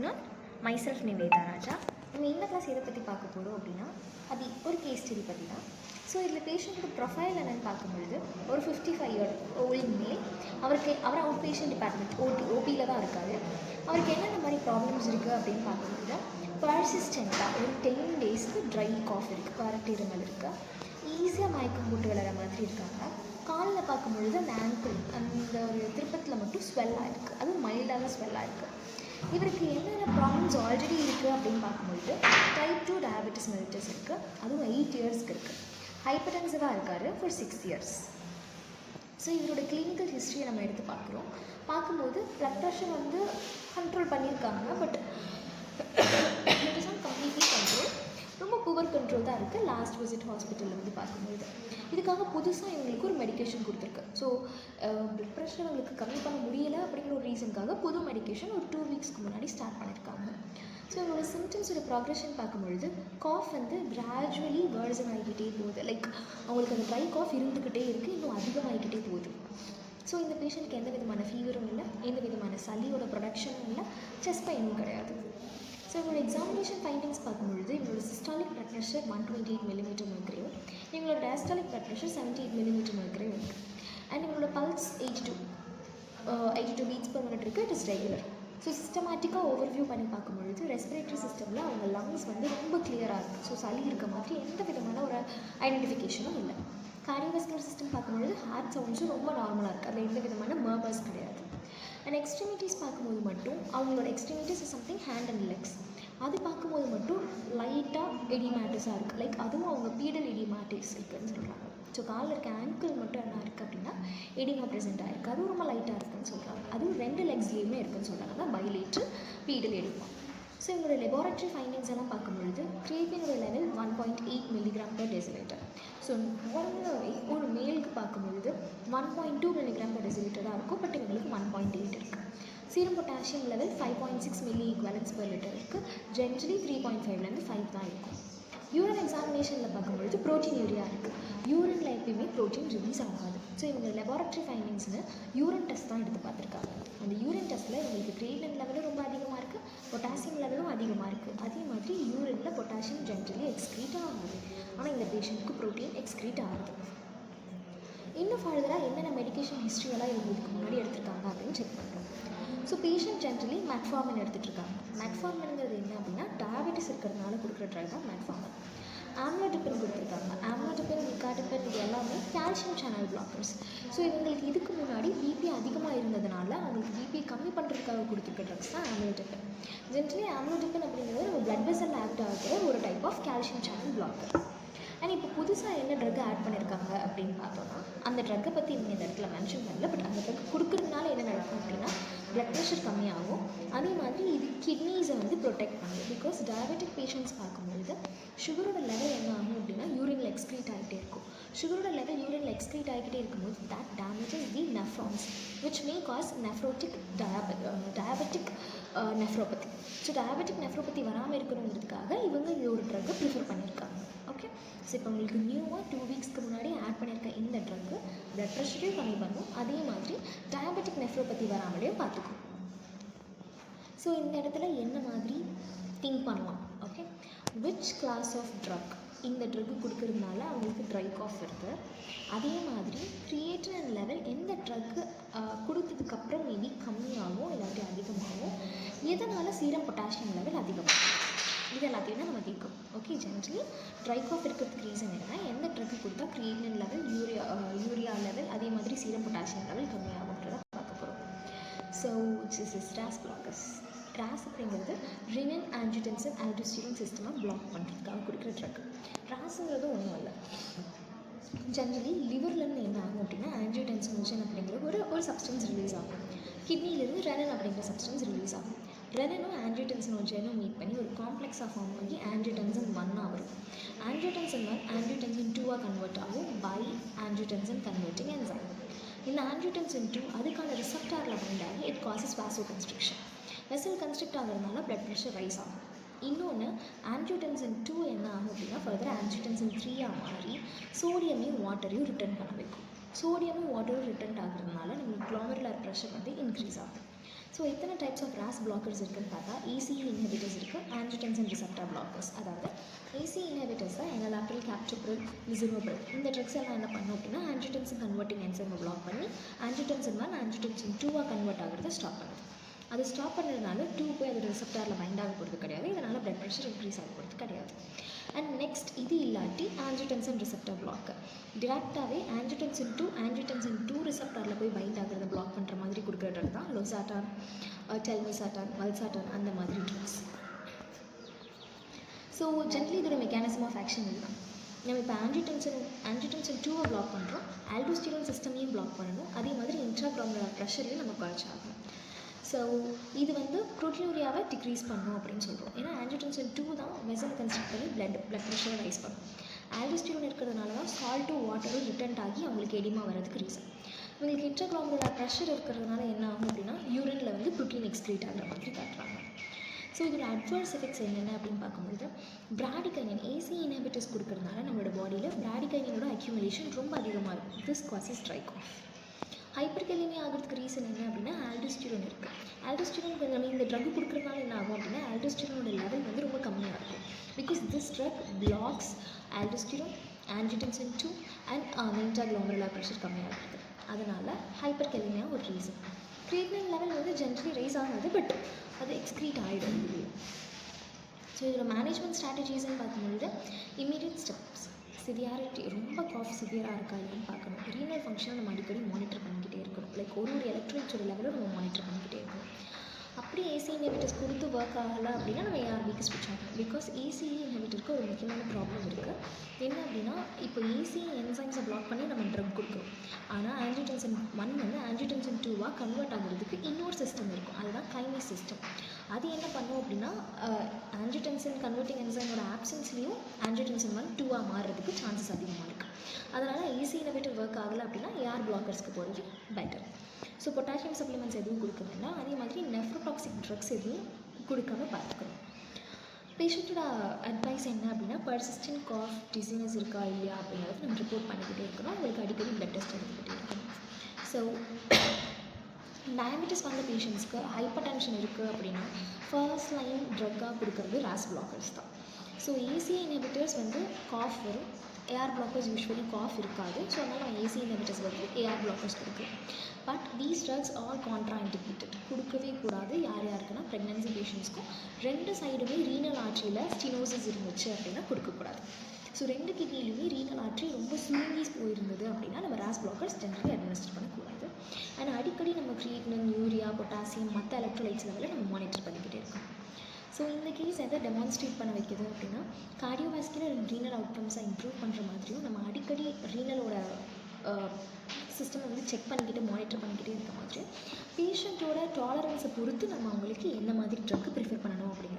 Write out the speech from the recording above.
afternoon. Myself Nivedha Raja. நம்ம இந்த class எதை பற்றி பார்க்க போகிறோம் அப்படின்னா அது ஒரு கேஸ் ஸ்டடி பற்றி தான். ஸோ இதில் பேஷண்ட்டோட ப்ரொஃபைல் என்னென்னு பார்க்கும்பொழுது ஒரு 55-year-old மேல். அவர் அவுட் பேஷண்ட் டிபார்ட்மெண்ட் ஓபியில் தான் இருக்கார். அவருக்கு என்னென்ன மாதிரி ப்ராப்ளம்ஸ் இருக்குது அப்படின்னு பார்க்கும்பொழுது பர்சிஸ்டெண்ட்டாக ஒரு 10 daysக்கு ட்ரை காஃப் இருக்குது, வறட்டு இருமல் இருக்குது, ஈஸியாக மயக்கம் போட்டு விளையாட மாதிரி இருக்காங்க. காலில் பார்க்கும்பொழுது அந்த ஆங்கிள் அந்த ஒரு திருப்பத்தில் மட்டும் ஸ்வெல்லாக இருக்குது, அதுவும் மைல்டாக ஸ்வெல்லாக இருக்குது. இவருக்கு என்னென்ன ப்ராப்ளம்ஸ் ஆல்ரெடி இருக்குது அப்படின்னு பார்க்கும்பொழுது டைப் 2 டயபெட்டிஸ் மெலிட்டஸ் இருக்குது, அதுவும் 8 yearsக்கு இருக்குது. ஹைப்பர்டென்சிவாக இருக்கார் ஃபார் 6 years. ஸோ இவரோட கிளினிக்கல் ஹிஸ்ட்ரியை நம்ம எடுத்து பார்க்கும்போது ப்ளட் ப்ரெஷர் வந்து கண்ட்ரோல் பண்ணியிருக்காங்க. But it is not completely control, ரொம்ப புவர் கண்ட்ரோல் தான் இருக்குது லாஸ்ட் விசிட் ஹாஸ்பிட்டலில் வந்து பார்க்கும்போது. இதுக்காக புதுசாக இவங்களுக்கு ஒரு மெடிக்கேஷன் கொடுத்துருக்கு. ஸோ ப்ளட் ப்ரெஷர் அவங்களுக்கு கம்மி பண்ண முடியலை அப்படிங்கிற ஒரு ரீசனுக்காக புது மெடிக்கேஷன் ஒரு 2 weeksக்கு முன்னாடி ஸ்டார்ட் பண்ணியிருக்காங்க. ஸோ இவங்களோட சிம்டம்ஸோட ப்ராக்ரெஷன் பார்க்கும்பொழுது காஃப் வந்து கிராஜுவலி வேர்சன் ஆகிக்கிட்டே போகுது. லைக் அவங்களுக்கு அந்த ட்ரை காஃப் இருந்துக்கிட்டே இருக்குது, இன்னும் அதிகமாகிக்கிட்டே போகுது. ஸோ இந்த பேஷண்ட்டுக்கு எந்த விதமான ஃபீவரும் இல்லை, எந்த விதமான சளியோட ப்ரொடக்ஷனும் இல்லை, செஸ்ட் பெயினும் கிடையாது. ஸோ இவங்களோட எக்ஸாமினேஷன் ஃபைண்டிங்ஸ் பார்க்கும்பொழுது இவங்களோட systolic blood pressure 128 mm mercury, இவங்களோட diastolic blood pressure 78 mm mercury இருக்குது. அண்ட் இவங்களோட பல்ஸ் 82 beats per minute இருக்குது. It is regular. ஸோ சிஸ்டமேட்டிக்காக ஓவர்வியூ பண்ணி பார்க்கும்பொழுது ரெஸ்பிரேட்டரி சிஸ்டமில் அவங்க லங்ஸ் வந்து ரொம்ப கிளியராக இருக்குது. ஸோ சளி இருக்க மாதிரி எந்த விதமான ஒரு ஐடென்டிஃபிகேஷனும் இல்லை. கார்டியோவாஸ்குலர் சிஸ்டம் பார்க்கும்பொழுது ஹார்ட் சவுண்ட்ஸும் ரொம்ப நார்மலாக இருக்குது, அதில் எந்த விதமான மர்மர்ஸ் கிடையாது. அண்ட் எக்ஸ்ட்ரிமிட்டிஸ் பார்க்கும்போது மட்டும் அவங்களோட extremities is something hand and legs, அது பார்க்கும்போது மட்டும் லைட்டாக எடிமேட்டிஸாக இருக்குது. லைக் அதுவும் அவங்க பீடல் எடிமேட்டிஸ் இருக்குதுன்னு சொல்கிறாங்க. ஸோ காலில் இருக்க ஆங்கிள் மட்டும் என்ன இருக்குது அப்படின்னா எடிமா ப்ரெசென்ட் ஆகிருக்கு, அதுவும் ரொம்ப லைட்டாக இருக்குதுன்னு சொல்கிறாங்க. அதுவும் 2 legsலேயுமே இருக்குதுன்னு சொல்கிறாங்க, தான் பைலேட்ரு பீடல் எடிமா. ஸோ இவங்களோட லெபார்ட்ரி ஃபைண்டிங்ஸ் எல்லாம் பார்க்கும்பொழுது கிரியேட்டினோட லெவல் 1.8 mg/dL. ஸோ ஒரு மேலுக்கு பார்க்கும்பொழுது 1.2 mg/dL தான் இருக்கும், பட் இவங்களுக்கு 1.8 இருக்குது. சீரம் பொட்டாசியம் லெவல் 5.6 mg/L இருக்குது, ஜென்ரலி 3.5 5 தான் இருக்கும். யூரின் எக்ஸாமினேஷனில் பார்க்கும்பொழுது ப்ரோட்டீன் யூரியா இருக்குது, யூரினில் எப்பயுமே ப்ரோட்டீன் ரிலீஸ் ஆகாது. ஸோ இவங்க லெபார்ட்ரி ஃபைண்டிங்ஸ்னு யூரின் டெஸ்ட் தான் எடுத்து பார்த்துருக்காங்க. அந்த யூரின் டெஸ்ட்டில் இவங்களுக்கு கிரியேட்டின் லெவலும் ரொம்ப அதிகமாக இருக்குது, பொட்டாசியம் லெவலும் அதிகமாக இருக்குது. அதே மாதிரி யூரினில் பொட்டாசியம் ஜென்ரலி எக்ஸ்க்ரீட் ஆகுது, ஆனால் இந்த பேஷண்ட்டுக்கு ப்ரோட்டீன் எக்ஸ்க்ரீட் ஆகுது. இன்னும் ஃபர்தராக என்னென்ன மெடிக்கேஷன் ஹிஸ்ட்ரியெல்லாம் இவங்களுக்கு முன்னாடி எடுத்துருக்காங்க அப்படின்னு செக் பண்ணுறோம். ஸோ பேஷண்ட் ஜென்ரலி மெட்ஃபார்மின் எடுத்துகிட்ருக்காங்க. மெட்ஃபார்மின்ங்கிறது என்ன அப்படின்னா டயபெட்டிஸ் இருக்கிறதுனால கொடுக்குற ட்ரக் தான் மெட்ஃபார்மின். ஆம்லோடிபின் கொடுத்துருக்காங்க. ஆம்லோடிபின், நிகாடிபின் இது எல்லாமே கால்சியம் சேனல் பிளாக்கர்ஸ். ஸோ இவங்களுக்கு இதுக்கு முன்னாடி பிபி அதிகமாக இருந்ததுனால அவங்களுக்கு பிபி கம்மி பண்ணுறதுக்காக கொடுத்துருக்க ட்ரக்ஸ் தான் ஆம்லோடிபின். ஜென்ரலி ஆம்லோடிபின் அப்படிங்கிறது நம்ம பிளட் வெசல் ஆக்ட் ஆகிற ஒரு type of calcium channel blocker. And இப்போ புதுசாக என்ன ட்ரக் ஆட் பண்ணியிருக்காங்க அப்படின்னு பார்த்தோன்னா அந்த ட்ரக்கை பற்றி இவங்க இந்த இடத்துல மென்ஷன் பண்ணல. பட் அந்த ட்ரக் கொடுக்குறதுனால என்ன நடக்கும் அப்படின்னா ப்ளட் ப்ரெஷர் கம்மியாகும், அதே மாதிரி இது கிட்னிஸை வந்து ப்ரொடெக்ட் பண்ணுது. பிகாஸ் டயபெட்டிக் பேஷண்ட்ஸ் பார்க்கும்பொழுது சுகரோட லெவல் என்ன ஆகும் அப்படின்னா யூரினில் எக்ஸ்க்ரீட் ஆகிட்டே இருக்கும். சுகரோட லெவல் யூரினில் எக்ஸ்க்ரீட் ஆகிட்டே இருக்கும்போது that damages the nephrons which may cos nephrotic diabetic nephropathy. So diabetic nephropathy வராமல் இருக்கணுங்கிறதுக்காக இவங்க இதோட ட்ரக்கை ப்ரிஃபர் பண்ணியிருக்காங்க. ஓகே, ஸோ இப்போ உங்களுக்கு நியூவாக 2 weeksக்கு முன்னாடி ஆட் பண்ணியிருக்க இந்த ட்ரக்கு ப்ளட் ப்ரெஷரையும் கம்மி பண்ணும், அதே மாதிரி டயபெட்டிக் நெஃப்ரோபதி வராமலேயும் பார்த்துக்கும். ஸோ இந்த இடத்துல என்ன மாதிரி திங்க் பண்ணலாம்? Okay, which class of drug இந்த ட்ரக்கு கொடுக்கறதுனால அவங்களுக்கு ட்ரை காஃப் இருக்குது, அதே மாதிரி கிரியேட்டின் லெவல் எந்த ட்ரக்கு கொடுத்ததுக்கப்புறம் மேபி கம்மியாகும் இல்லாட்டி அதிகமாகும், எதனால் சீரம் பொட்டாசியம் லெவல் அதிகமாகும், இது எல்லாத்தையும் தான் நம்ம கேட்கும். ஓகே, ஜென்ரலி ட்ரை காஃப் இருக்கிறதுக்கு ரீசன் என்னன்னா எந்த ட்ரக்கு கொடுத்தா கிரியேட்டின் லெவல் யூரியா லெவல் அதே மாதிரி சீரம் பொட்டாசியம் லெவல் கம்மியாகுன்றத பார்க்க போகிறோம். So this is RAS blockers. RAS அப்படிங்கிறது ரினின் ஆஞ்சியோடென்சின் ஆல்டோஸ்டிரோன் சிஸ்டமாக பிளாக் பண்ணுறதுக்காக கொடுக்குற ட்ரக். ராஸுங்கிறது ஒன்றும் இல்லை, ஜென்ரலி லிவர்லேருந்து என்ன ஆகும் அப்படின்னா ஆஞ்சியோடென்சினோஜன் அப்படிங்கிற ஒரு சப்ஸ்டன்ஸ் ரிலீஸ் ஆகும். கிட்னிலேருந்து ரெனன் அப்படிங்கிற சப்ஸ்டன்ஸ் ரிலீஸ் ஆகும். ரெனனும் ஆஞ்சியோடென்சினோஜனும் மீட் பண்ணி ஒரு காம்ப்ளெக்ஸாக ஃபார்ம் ஆகி ஆஞ்சியோடென்சின் 1 வரும். ஆஞ்சியோடென்சின் 1 ஆஞ்சியோடென்சின் 2 கன்வெர்ட் ஆகும் பை ஆஞ்சியோடென்சின் கன்வெர்ட்டிங் என்சைம். இந்த ஆஞ்சியோடென்சின் 2 அதுக்கான ரிசப்டாரில் பைண்ட் ஆகி it causes vasoconstriction. Vessel constrict ஆகிறதுனால ப்ளட் ப்ரெஷர் ரைஸ் ஆகும். இன்னொன்று ஆஞ்சியோடென்சின் 2 என்ன ஆகும் அப்படின்னா ஃபர்தர் ஆஞ்சியோடென்சின் 3 மாறி சோடியமையும் வாட்டரையும் ரிட்டர்ன் பண்ண வைக்கும். சோடியமும் வாட்டரும் ரிட்டர்ன் ஆகிறதுனால நம்மளுக்கு க்ளோமெருலர் ப்ரெஷர் வந்து இன்க்ரீஸ் ஆகும். ஸோ எத்தனை டைப்ஸ் ஆஃப் RAS பிளாக்கர்ஸ் இருக்குன்னு பார்த்தா ECE இன்ஹிபிட்டர்ஸ் இருக்குது, ஆஞ்சியோடென்சின் ரிசெப்டார் பிளாக்கர்ஸ். அதாவது ECE இன்ஹிபிட்டர்ஸை எனலாப்ரில், கேப்டோப்ரில், லிசினோப்ரில் இந்த ட்ரக்ஸ் எல்லாம் என்ன பண்ணும் அப்படின்னா ஆஞ்சியோடென்சின் கன்வெர்ட்டிங் என்சைமை பிளாக் பண்ணி ஆஞ்சியோடென்சின் 1 ஆஞ்சியோடென்சின் 2 கன்வெர்ட் ஆகிறத ஸ்டாப் பண்ணுது. அது ஸ்டாப் பண்ணுறதுனால 2 போய் அதோட ரிசெப்டாரில் பைண்ட் ஆக போகிறது கிடையாது, இதனால் பிளட் ப்ரெஷர் இன்க்ரீஸ் ஆக போகிறது கிடையாது. அண்ட் நெக்ஸ்ட் இது இல்லாட்டி ஆஞ்சியோடென்சின் ரிசெப்டார் பிளாக் டிரெக்டாகவே ஆஞ்சியோடென்சின் 2 ரிசெப்டாரில் போய் பைண்ட் ஆகிறத பிளாக் பண்ணுற மாதிரி கொடுக்குற ட்ரக் தான் லோசாட்டான், டெல்மிசாட்டான், வல்சாட்டான் அந்த மாதிரி ட்ரக்ஸ். ஸோ ஜென்ரலி இதோட மெக்கானிசம் ஆஃப் ஆக்ஷன் இதுதான். நம்ம இப்போ ஆஞ்சியோடென்சின் 2 பிளாக் பண்ணுறோம், ஆல்டோஸ்டிரோன் சிஸ்டமையும் பிளாக் பண்ணணும், அதே மாதிரி இன்ட்ராக்ரானுலர் ப்ரெஷரையும் நம்ம குறைச்சாகணும். ஸோ இது வந்து ப்ரோட்டீனூரியாவை டிக்ரீஸ் பண்ணும் அப்படின்னு சொல்கிறோம். ஏன்னா ஆஞ்சியோடென்சின் 2 தான் வெசல் கன்ஸ்ட்ரக்ட் பண்ணி பிளட் ப்ரெஷரை ரைஸ் பண்ணும். ஆல்டோஸ்டிரோன் இருக்கிறதுனால தான் சால்ட்டும் வாட்டரும் ரிட்டர்ன்ட் ஆகி அவங்களுக்கு எடிமா வரதுக்கு ரீசன். இவங்களுக்கு இன்ட்ராக்ரானுலர் ப்ரெஷர் இருக்கிறதுனால என்ன ஆகும் அப்படின்னா யூரினில் வந்து ப்ரோட்டீன் எக்ஸ்க்ரீட் ஆகிற மாதிரி காட்டுறாங்க. ஸோ இதோட அட்வர்ஸ் எஃபெக்ட்ஸ் என்னென்ன அப்படின்னு பார்க்கும்போது பிராடிகைனின் ECE இன்ஹிபிட்டர்ஸ் கொடுக்கறதுனால நம்மளோட பாடியில் பிராடிகைனினோட அக்யூமுலேஷன் ரொம்ப அதிகமாக இருக்கும். This causes strike off. Hyperkalemia ஆகிறதுக்கு ரீசன் என்ன அப்படின்னா ஆல்டோஸ்டிரோன் இருக்குது. ஆல்டோஸ்டிரோன் நம்ம இந்த ட்ரக் கொடுக்குறதுனால என்ன ஆகும் அப்படின்னா ஆல்டோஸ்டிரோனோட லெவல் வந்து ரொம்ப கம்மியாக இருக்கும். Because this drug blocks aldosterone, angiotensin 2 and intraglomerular pressure கம்மியாக இருக்குது. அதனால் ஹைப்பர்கெலிமியா ஒரு ரீசன். கிரியேட்டினின் லெவல் வந்து ஜென்ரலி ரைஸ் ஆகாது, பட் அது எக்ஸ்க்ரீட் ஆகிடும் இல்லையா. ஸோ இதில் மேனேஜ்மெண்ட் ஸ்ட்ராட்டஜிஸ்ன்னு பார்க்கும்பொழுது இம்மீடியட் ஸ்டெப்ஸ், சிவியாரிட்டி ரொம்ப காஃப் சிவியராக இருக்கா இல்லைன்னு பார்க்கணும். ரீனல் ஃபங்க்ஷனை நம்ம அடிக்கடி மானிட்டர் பண்ணிக்கிட்டே இருக்கணும். லைக் ஒரு எலக்ட்ரோலைட்ஸோட லெவலும் நம்ம மானிட்டர் பண்ணிக்கிட்டே இருக்கணும். அப்படி ECE இன்ஹிபிட்டர்ஸ் கொடுத்து ஒர்க் ஆகலை அப்படின்னா நம்ம ARBக்கு ஸ்விட்ச் ஆகணும். பிகாஸ் ECE இன்ஹிபிட்டருக்கு ஒரு முக்கியமான ப்ராப்ளம் இருக்குது. என்ன அப்படின்னா இப்போ ECE என்சைம்ஸை பிளாக் பண்ணி நம்ம ட்ரக் கொடுக்குறோம். ஆனால் ஆஞ்சியோடென்சின் 1 வந்து ஆஞ்சியோடென்சின் 2 கன்வெர்ட் ஆகிறதுக்கு இன்னொரு சிஸ்டம் இருக்கும், அதுதான் கைனேஸ் சிஸ்டம். அது என்ன பண்ணும் அப்படின்னா ஆஞ்சியோடென்சின் கன்வெர்ட்டிங் என்சைமோட ஆப்சன்ஸ்லேயும் ஆஞ்சியோடென்சின் 1 2 மாறுறதுக்கு சான்சஸ் அதிகமாக இருக்குது. அதனால் ECE இன்ஹிபிட்டர் ஒர்க் ஆகலை அப்படின்னா AR பிளாக்கர்ஸ்க்கு போகிறது பெட்டர். ஸோ பொட்டாசியம் சப்ளிமெண்ட்ஸ் எதுவும் கொடுக்க வேண்டாம். அதே மாதிரி நெஃப்ரோடாக்சிக் ட்ரக்ஸ் எதுவும் கொடுக்காம பார்த்துக்கணும். பேஷண்ட்டோட அட்வைஸ் என்ன அப்படின்னா பர்சிஸ்டன்ட் காஃப், டிசீனஸ் இருக்கா இல்லையா அப்படிங்கிறது நம்ம ரிப்போர்ட் பண்ணிக்கிட்டே இருக்கணும். உங்களுக்கு அடிக்கடி பிளட் டெஸ்ட் எடுத்துக்கிட்டே இருக்கணும். ஸோ டயபெட்டிஸ் வந்த பேஷண்ட்ஸ்க்கு ஹைப்பர் டென்ஷன் இருக்குது அப்படின்னா ஃபர்ஸ்ட் லைன் ட்ரக்காக கொடுக்குறது RAS பிளாக்கர்ஸ் தான். ஸோ ECE இன்ஹிபிட்டர்ஸ் வந்து காஃப் வரும், AR பிளாக்கர்ஸ் யூஸ்வலி காஃப் இருக்காது. ஸோ அதனால் நம்ம ECE இன்ஹிபிட்டர்ஸ் வந்து AR பிளாக்கர்ஸ் கொடுக்குறோம். But these drugs are contraindicated, கொடுக்கவே கூடாது. யாருக்குன்னா ப்ரெக்னன்சி பேஷண்ட்ஸ்க்கும் 2 சைடுமே ரீனல் ஆர்ட்ரியில் ஸ்டினோசிஸ் இருந்துச்சு அப்படின்னா கொடுக்கக்கூடாது. ஸோ 2 கிட்னிலையுமே ரீனல் ஆர்ட்ரி ரொம்ப சுருங்கி போயிருந்தது அப்படின்னா நம்ம RAS பிளாக்கர்ஸ் ஜென்ரலி அட்மினிஸ்டர் பண்ணக்கூடாது. அண்ட் அடிக்கடி நம்ம கிரியேட்டினின், யூரியா, பொட்டாசியம் மற்ற எலக்ட்ரோலைட்ஸ் லெவலில் நம்ம மானிட்டர் பண்ணிக்கிட்டே இருக்கோம். ஸோ இந்த கேஸ் எதை டெமான்ஸ்ட்ரேட் பண்ண வைக்கிது அப்படின்னா கார்டியோவாஸ்குலர் அண்ட் ரீனல் அவுட்கம்ஸை இம்ப்ரூவ் பண்ணுற மாதிரியும் நம்ம அடிக்கடி ரீனலோட சிஸ்டம் வந்து செக் பண்ணிக்கிட்டு மானிட்டர் பண்ணிக்கிட்டே இருக்க மாதிரி பேஷண்ட்டோட டாலரன்ஸை பொறுத்து நம்ம அவங்களுக்கு என்ன மாதிரி ட்ரக்கு ப்ரிஃபர் பண்ணணும் அப்படி